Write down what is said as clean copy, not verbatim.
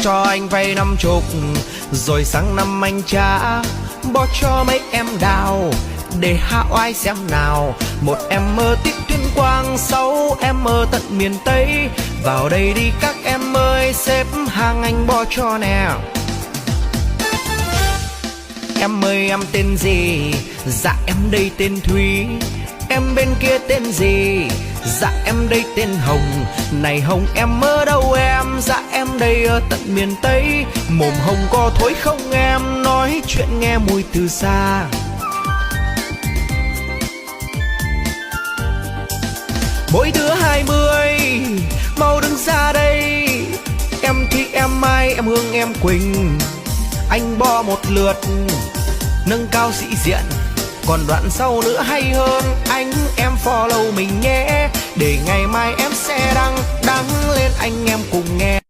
cho anh vay 50, rồi sang năm anh trả bo cho mấy em đào để hạ oai xem nào. Một em mơ tít Tuyên Quang, 6 em mơ tận miền Tây. Vào đây đi các em ơi, xếp hàng anh bo cho nè. Em ơi em tên gì? Dạ em đây tên Thúy. Em bên kia tên gì? Dạ em đây tên Hồng. Này Hồng em ở đâu em? Dạ em đây ở tận miền Tây. Mồm Hồng có thối không em? Nói chuyện nghe mùi từ xa. Mỗi đứa 20, mau đứng ra đây. Em Thi em Mai, em Hương em Quỳnh. Anh bo một lượt nâng cao sĩ diện, còn đoạn sau nữa hay hơn. Anh em follow mình nhé, để ngày mai em sẽ đăng lên anh em cùng nghe.